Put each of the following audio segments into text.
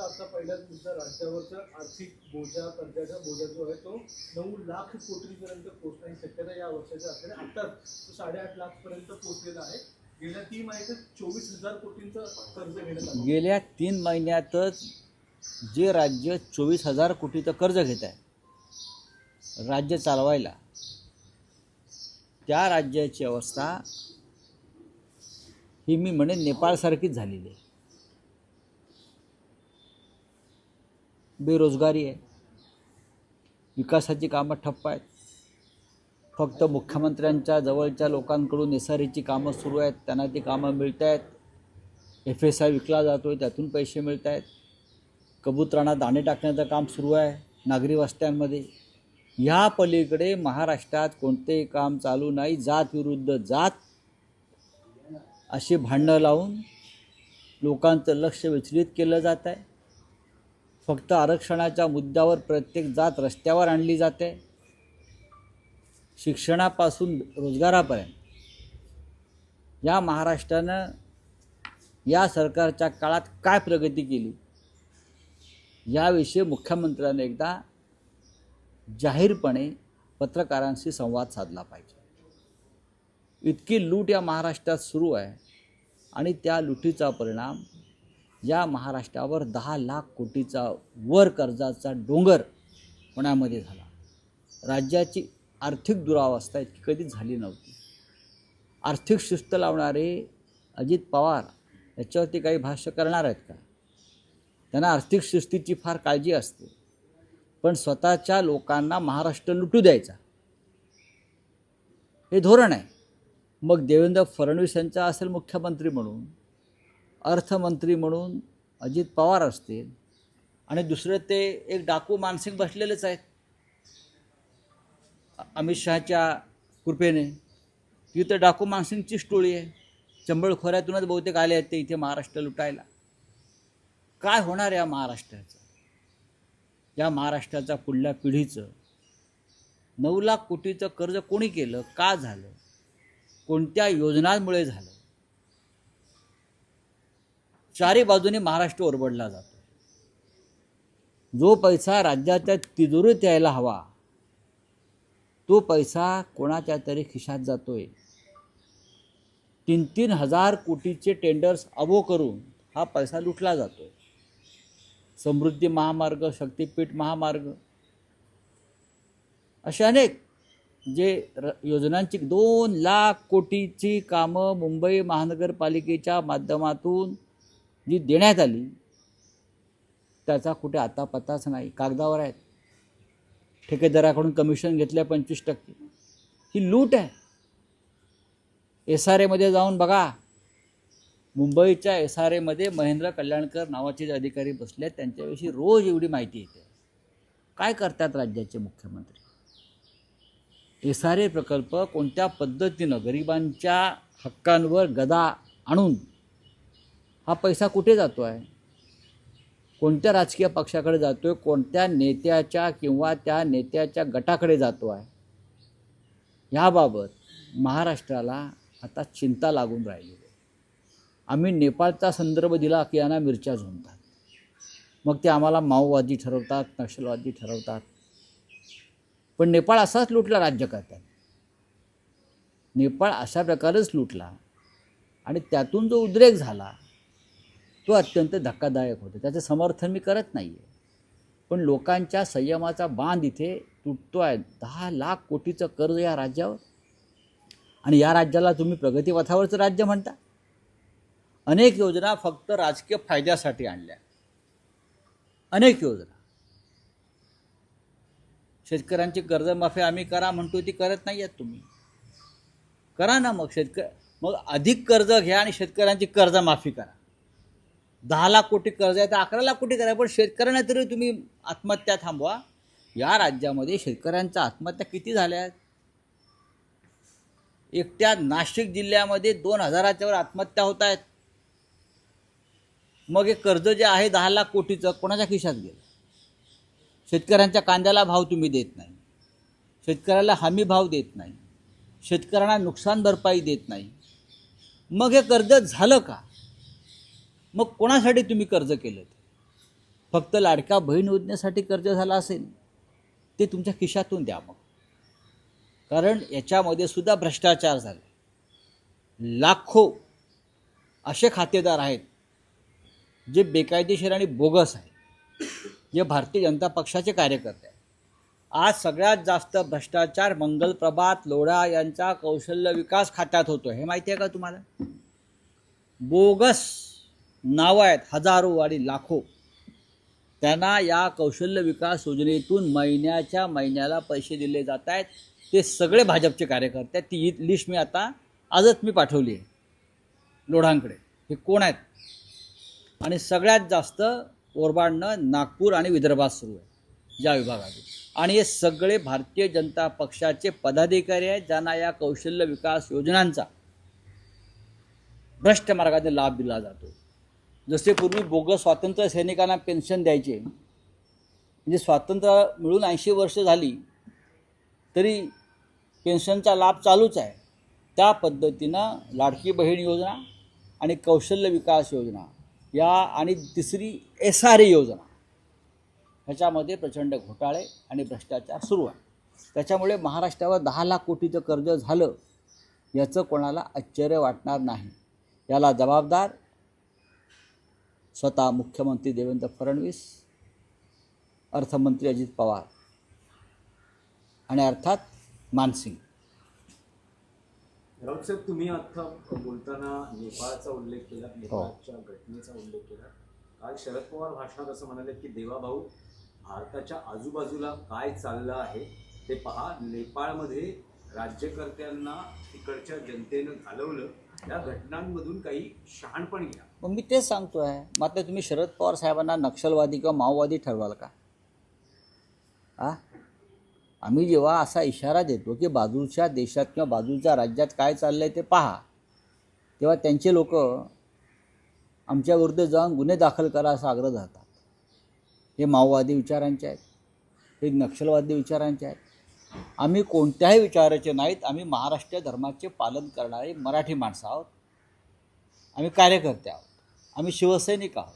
आपला पहिलाच मुद्दा राज्यावरचा आर्थिक बोजा, कर्जाचा बोजा जो आहे तो 9 लाख कोटींपर्यंत पोहोचण्याची शक्यता या वर्षाच्या असल्याने आत्ताच तो 8.5 लाख पर्यंत पोहोचलेला आहे. गेल्या 3 महिन्यात 24,000 कोटींचं कर्ज घेण्यात आलं. गेल्या 3 महिन्यातच जे राज्य 24,000 कोटीचं कर्ज घेत आहे राज्य चालवायला, त्या राज्याची अवस्था ही मी म्हणेन नेपाळसारखीच झालेली आहे. बेरोजगारी आहे, विकासाची कामं ठप्प आहेत. फक्त मुख्यमंत्र्यांच्या जवळच्या लोकांकडून एसआरईची कामं सुरू आहेत, त्यांना ती कामं मिळत आहेत. FSI विकला जातो आहे, त्यातून पैसे मिळत आहेत. कबुतरांना दाणे टाकण्याचं काम सुरू आहे नागरी वस्त्यांमध्ये. ह्या पलीकडे महाराष्ट्रात कोणतेही काम चालू नाही. जात विरुद्ध जात अशी भांडणं लावून लोकांचं लक्ष विचलित केलं जात आहे. फक्त आरक्षणाच्या मुद्द्यावर प्रत्येक जात रस्त्यावर आणली जाते. शिक्षणापासून रोजगारापर्यंत या महाराष्ट्रानं या सरकारच्या काळात काय प्रगती केली याविषयी मुख्यमंत्र्यांनी एकदा जाहीरपणे पत्रकारांशी संवाद साधला पाहिजे. इतकी लूट या महाराष्ट्रात सुरू आहे आणि त्या लुटीचा परिणाम या महाराष्ट्रावर 10 लाख कोटीचा वर कर्जाचा डोंगर पुण्यामध्ये झाला. राज्याची आर्थिक दुरावस्था इतकी कधीच झाली नव्हती. आर्थिक शिस्त लावणारे अजित पवार याच्यावरती काही भाष्य करणार आहेत का? त्यांना आर्थिक शिस्तीची फार काळजी असते, पण स्वतःच्या लोकांना महाराष्ट्र लुटू द्यायचा हे धोरण आहे. मग देवेंद्र फडणवीस यांचा असेल मुख्यमंत्री म्हणून, अर्थमंत्री म्हणून अजित पवार असतील, आणि दुसरे ते एक डाकू मानसिंग बसलेलेच आहेत अमित शहाच्या कृपेने. ती तर डाकू मानसिंगचीच टोळी आहे. चंबळ खोऱ्यातूनच बहुतेक आले आहेत ते इथे महाराष्ट्र लुटायला. काय होणार या महाराष्ट्राचं? या महाराष्ट्राच्या पुढल्या पिढीचं 9 लाख कोटीचं कर्ज कोणी केलं, का झालं, कोणत्या योजनांमुळे झालं? चारी बाजूने महाराष्ट्र ओरबडला जातो. जो पैसा राज्याच्या तिजोरीत यायला हवा तो पैसा कोणाच्या तरी खिशात जातोय. 3-3 हजार कोटीचे टेंडर्स अबो करून हा पैसा लुटला जातोय. समृद्धी महामार्ग, शक्तीपीठ महामार्ग, असे अनेक जे योजनांची 2 लाख कोटीची कामं मुंबई महानगरपालिकेच्या माध्यमातून जी देण्यात आली त्याचा कुठे आता पत्ताच नाही. कागदावर आहेत. ठेकेदाराकडून कमिशन घेतल्या 25%. ही लूट आहे. SRAमध्ये जाऊन बघा. मुंबईच्या SRAमध्ये महेंद्र कल्याणकर नावाचे जे अधिकारी बसले आहेत त्यांच्याविषयी रोज एवढी माहिती येते. काय करतात राज्याचे मुख्यमंत्री? SRA प्रकल्प कोणत्या पद्धतीनं गरिबांच्या हक्कांवर गदा आणून हा पैसा कुठे जातो आहे, कोणत्या राजकीय पक्षाकडे जातो आहे, कोणत्या नेत्याच्या किंवा त्या नेत्याच्या गटाकडे जातो आहे, ह्याबाबत महाराष्ट्राला आता चिंता लागून राहिली आहे. आम्ही नेपाळचा संदर्भ दिला की यांना मिरच्या झोंबतात. मग ते आम्हाला माओवादी ठरवतात, नक्षलवादी ठरवतात. पण नेपाळ असाच लुटला राज्यकर्त्यांनी. नेपाळ अशा प्रकारेच लुटला आणि त्यातून जो उद्रेक झाला तो अत्यंत धक्कादायक होता. त्याचं समर्थन मी करत नाही आहे, पण लोकांच्या संयमाचा बांध इथे तुटतो आहे. 10 लाख कोटीचं कर्ज या राज्यावर, आणि या राज्याला तुम्ही प्रगतीपथावरचं राज्य म्हणता. अनेक योजना फक्त राजकीय फायद्यासाठी आणल्या. अनेक योजना. शेतकऱ्यांची कर्जमाफी आम्ही करा म्हणतो, ती करत नाही आहेत तुम्ही. करा ना मग. मग अधिक कर्ज घ्या आणि शेतकऱ्यांची कर्जमाफी करा. 10 लाख कोटी कर्ज आहे तर 11 लाख कोटी करा, पण शेतकऱ्यांना तरी तुम्ही आत्महत्या थांबवा. या राज्यामध्ये शेतकऱ्यांच्या आत्महत्या किती झाल्या आहेत? एकट्या नाशिक जिल्ह्यामध्ये 2,000च्या वर आत्महत्या होत आहेत. मग हे कर्ज जे आहे 10 लाख कोटीचं कोणाच्या खिशात गेलं? शेतकऱ्यांच्या कांद्याला भाव तुम्ही देत नाही, शेतकऱ्याला हमी भाव देत नाही, शेतकऱ्यांना नुकसान भरपाई देत नाही. मग हे कर्ज झालं का? मग कोणासाठी तुम्ही कर्ज केलं? फक्त लाडक्या बहीण योजनेसाठी कर्ज झालं असेल ते तुमच्या खिशातून द्या मग, कारण याच्यामध्ये सुद्धा भ्रष्टाचार झाले. लाखो असे खातेदार आहेत जे बेकायदेशीर आणि बोगस आहेत, जे भारतीय जनता पक्षाचे कार्यकर्ते आहेत. आज सगळ्यात जास्त भ्रष्टाचार मंगलप्रभात लोढा यांच्या कौशल्य विकास खात्यात होतो. हे माहिती आहे का तुम्हाला? बोगस नावं आहेत हजारो आणि लाखो. त्यांना या कौशल्य विकास योजनेतून महिन्याच्या महिन्याला पैसे दिले जात आहेत. ते सगळे भाजपचे कार्यकर्ते आहेत. ती लिस्ट मी आता आजच मी पाठवली आहे लोढांकडे. हे कोण आहेत? आणि सगळ्यात जास्त ओरबाडणं नागपूर आणि विदर्भात सुरू आहे ज्या विभागातून. आणि हे सगळे भारतीय जनता पक्षाचे पदाधिकारी आहेत ज्यांना या कौशल्य विकास योजनांचा भ्रष्ट मार्गाने लाभ दिला जातो. जसे पूर्वी बोगस स्वातंत्र्य सैनिकांना पेन्शन द्यायचे, म्हणजे स्वातंत्र्य मिळून 80 वर्ष झाली तरी पेन्शनचा लाभ चालूच आहे, त्या पद्धतीनं लाडकी बहीण योजना आणि कौशल्य विकास योजना या आणि तिसरी SRE योजना ह्याच्यामध्ये प्रचंड घोटाळे आणि भ्रष्टाचार सुरू आहे. त्याच्यामुळे महाराष्ट्रावर 10 लाख कोटीचं कर्ज झालं याचं कोणाला आश्चर्य वाटणार नाही. याला जबाबदार स्वतः मुख्यमंत्री देवेंद्र फडणवीस, अर्थमंत्री अजित पवार आणि अर्थात मानसिंग. राऊत साहेब, तुम्ही आता बोलताना नेपाळचा उल्लेख केला, नेपाळच्या घटनेचा उल्लेख केला. काल शरद पवार भाषणात असं म्हणाले की देवाभाऊ, भारताच्या आजूबाजूला काय चाललं आहे ते पहा. नेपाळमध्ये राज्यकर्त्यांना तिकडच्या जनतेनं घालवलं, या घटनांमधून काही शहाणपण घ्या. मग मी तेच सांगतो आहे. मात्र तुम्ही शरद पवार साहेबांना नक्षलवादी किंवा माओवादी ठरवाल का? आम्ही जेव्हा असा इशारा देतो की बाजूच्या देशात किंवा बाजूच्या राज्यात काय चाललं आहे ते पहा, तेव्हा त्यांचे लोक आमच्या विरुद्ध जाऊन गुन्हे दाखल करा असा आग्रह धरतात. हे माओवादी विचारांचे आहेत, हे नक्षलवादी विचारांचे आहेत. आम्ही कोणत्याही विचाराचे नाहीत. आम्ही महाराष्ट्र धर्माचे पालन करणारे मराठी माणसं आहोत. आम्ही कार्यकर्ते आहोत, आम्ही शिवसैनिक आहोत.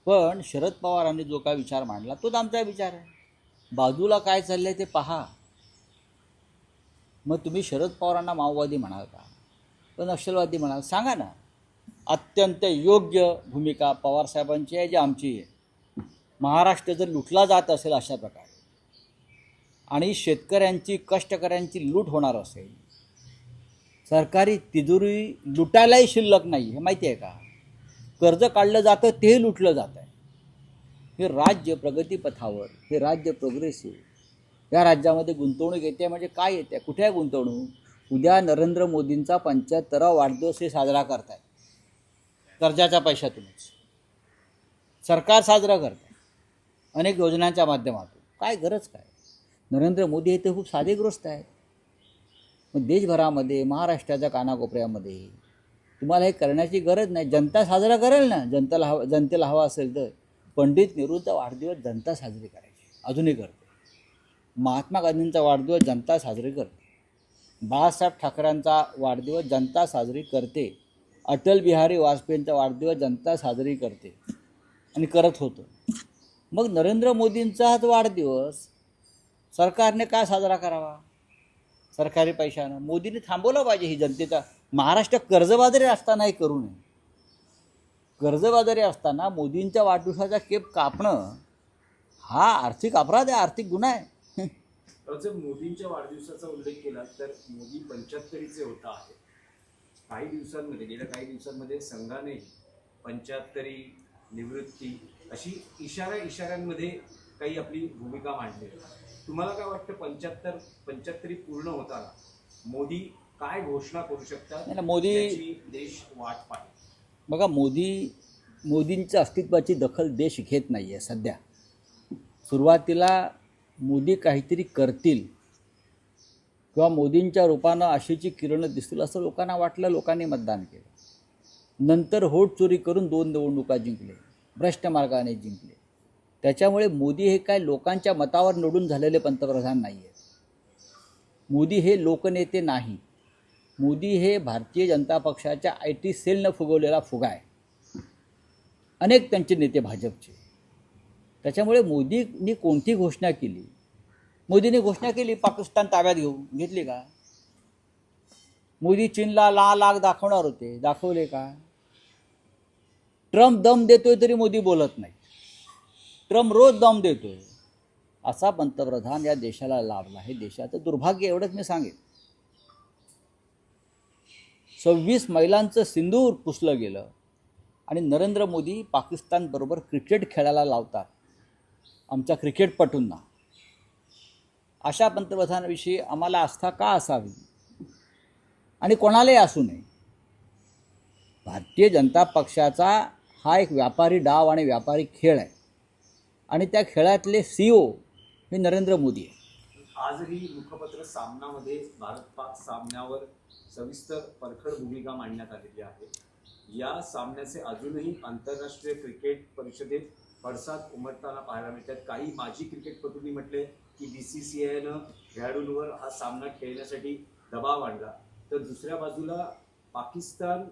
पण शरद पवारांनी जो काय विचार मांडला तोच आमचा विचार आहे. बाजूला काय चाललं आहे ते पहा. मग तुम्ही शरद पवारांना माओवादी म्हणाल का? पण नक्षलवादी म्हणाल? सांगा ना. अत्यंत योग्य भूमिका पवारसाहेबांची आहे, जी आमची आहे. महाराष्ट्र जर लुटला जात असेल अशा प्रकारे आणि शेतकऱ्यांची कष्टकऱ्यांची लूट होणार असेल, सरकारी तिजोरी लुटायलाही शिल्लक नाही, हे माहिती आहे का? कर्ज काढलं जातं तेही लुटलं जातं आहे. हे राज्य प्रगतीपथावर, हे राज्य प्रोग्रेसिव्ह, या राज्यामध्ये गुंतवणूक येते म्हणजे काय येते? कुठे आहे गुंतवणूक? उद्या नरेंद्र मोदींचा 75वा वाढदिवस हे साजरा करत आहे कर्जाच्या पैशातूनच. सरकार साजरा करत आहे अनेक योजनांच्या माध्यमातून. काय गरज काय? नरेंद्र मोदी हे तर खूप साधेग्रस्त आहेत. मग देशभरामध्ये महाराष्ट्राच्या कानाकोपऱ्यामध्ये तुम्हाला हे करण्याची गरज नाही. जनता साजरा करेल ना. जनतेला हवा असेल तर पंडित नेहरूंचा वाढदिवस जनता साजरी करायची, अजूनही करते. महात्मा गांधींचा वाढदिवस जनता साजरी करते. बाळासाहेब ठाकरेंचा वाढदिवस जनता साजरी करते. अटल बिहारी वाजपेयींचा वाढदिवस जनता साजरी करते आणि करत होतं. मग नरेंद्र मोदींचाच वाढदिवस सरकारने का साजरा करावा सरकारी पैशानं? मोदींनी थांबवलं पाहिजे ही जनतेचा. महाराष्ट्र कर्जबाजारी असताना हे करू नये. कर्जबाजारी असताना मोदींच्या वाढदिवसाचा केक कापणं हा आर्थिक अपराध आहे, आर्थिक गुन्हा आहे. मोदींच्या वाढदिवसाचा उल्लेख केला तर मोदी 75चे होता आहे. काही दिवसांमध्ये, गेल्या काही दिवसांमध्ये संघाने 75 निवृत्ती अशी इशाऱ्यांमध्ये काही आपली भूमिका मांडली. तुम्हाला काय वाटतं 75 पूर्ण होताना मोदी काय घोषणा करू शकतात? मोदी देश वाट पाहिजे. बघा, मोदींच्या अस्तित्वाची दखल देश घेत नाही आहे सध्या. सुरुवातीला मोदी काहीतरी करतील किंवा मोदींच्या रूपानं आशेची किरणं दिसतील असं लोकांना वाटलं. लोकांनी मतदान केलं. नंतर होट चोरी करून 2 निवडणुका जिंकले, भ्रष्ट मार्गाने जिंकले. त्याच्यामुळे मोदी हे काय लोकांच्या मतावर निवडून झालेले पंतप्रधान नाही आहेत. मोदी हे लोकनेते नाही. मोदी हे भारतीय जनता पक्षाच्या IT सेलनं फुगवलेला फुगा आहे. अनेक त्यांचे नेते भाजपचे त्याच्यामुळे मोदींनी कोणती घोषणा केली, मोदींनी घोषणा केली पाकिस्तान ताब्यात घेतली का? मोदी चीनला लाख दाखवणार होते, दाखवले का? ट्रम्प दम देतोय तरी मोदी बोलत नाही. ट्रम्प रोज दम देतोय. असा पंतप्रधान या देशाला लाभला. हे देशाचं दुर्भाग्य. एवढंच मी सांगेन. 26 महिलांचं सिंदूर पुसलं गेलं आणि नरेंद्र मोदी पाकिस्तानबरोबर क्रिकेट खेळायला लावतात आमच्या क्रिकेटपटूंना. अशा पंतप्रधानाविषयी आम्हाला आस्था का असावी आणि कोणालाही असू नये. भारतीय जनता पक्षाचा हा एक व्यापारी डाव आणि व्यापारी खेळ आहे आणि त्या खेळातले CEO हे नरेंद्र मोदी आहे. आजही मुखपत्र सामनामध्ये भारत पाक सामन्यावर सविस्तर परखड भूमिका मांडण्यात आलेली आहे. या सामन्याचे अजूनही आंतरराष्ट्रीय क्रिकेट परिषदेत पडसाद उमटताना पाहायला मिळतात. काही माजी क्रिकेटपटूंनी म्हटले की BCCIनं खेळाडूंवर हा सामना खेळण्यासाठी दबाव आणला. तर दुसऱ्या बाजूला पाकिस्तान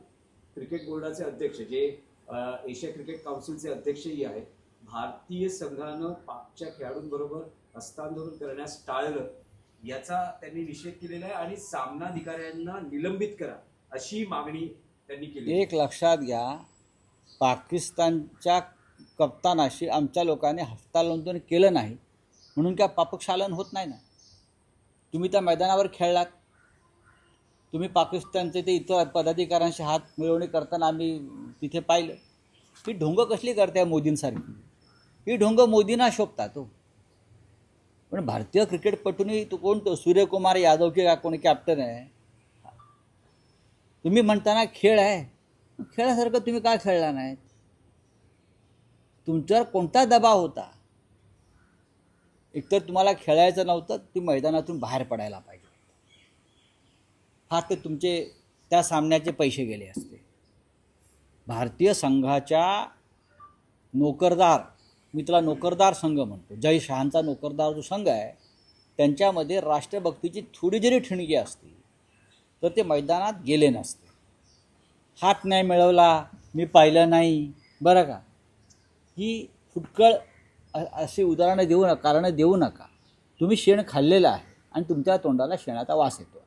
क्रिकेट बोर्डाचे अध्यक्ष जे एशिया क्रिकेट काउन्सिलचे अध्यक्षही आहेत, भारतीय संघानं पाकच्या खेळाडूंबरोबर हस्तांदोलन करण्यास टाळलं याचा त्यांनी निषेध केलेला आहे आणि सामनाधिकाऱ्यांना निलंबित करा अशी मागणी त्यांनी केली. एक लक्षात घ्या, पाकिस्तानच्या कप्तानाशी आमच्या लोकांनी हस्तांदोलन केलं नाही म्हणून काय पापक्षालन होत नाही ना. तुम्ही त्या मैदानावर खेळलात, तुम्ही पाकिस्तानचे ते इतर पदाधिकाऱ्यांशी हात मिळवणी करताना आम्ही तिथे पाहिलं. ही ढोंग कसली करते मोदींसारखी? ही ढोंग मोदींना शोभतात हो. पण भारतीय क्रिकेटपटूंनी तो कोण, तो सूर्यकुमार यादव की कोणी कॅप्टन आहे, तुम्ही म्हणताना खेळ आहे, खेळासारखं तुम्ही काय खेळला नाहीत? तुमच्यावर कोणता दबाव होता? एकतर तुम्हाला खेळायचं नव्हतं, ती मैदानातून बाहेर पडायला पाहिजे. फार ते तुमचे त्या सामन्याचे पैसे गेले असते. भारतीय संघाच्या नोकरदार, मी त्याला नोकरदार संघ म्हणतो, जय शहांचा नोकरदार जो संघ आहे त्यांच्यामध्ये राष्ट्रभक्तीची थोडी जरी ठिणगी असती तर ते मैदानात गेले नसते. हात नाही मिळवला, मी पाहिलं नाही, बरं का, ही फुटकळ अशी उदाहरणं देऊ नका, कारणं देऊ नका. तुम्ही शेण खाल्लेलं आहे आणि तुमच्या तोंडाला शेणाचा वास येतो.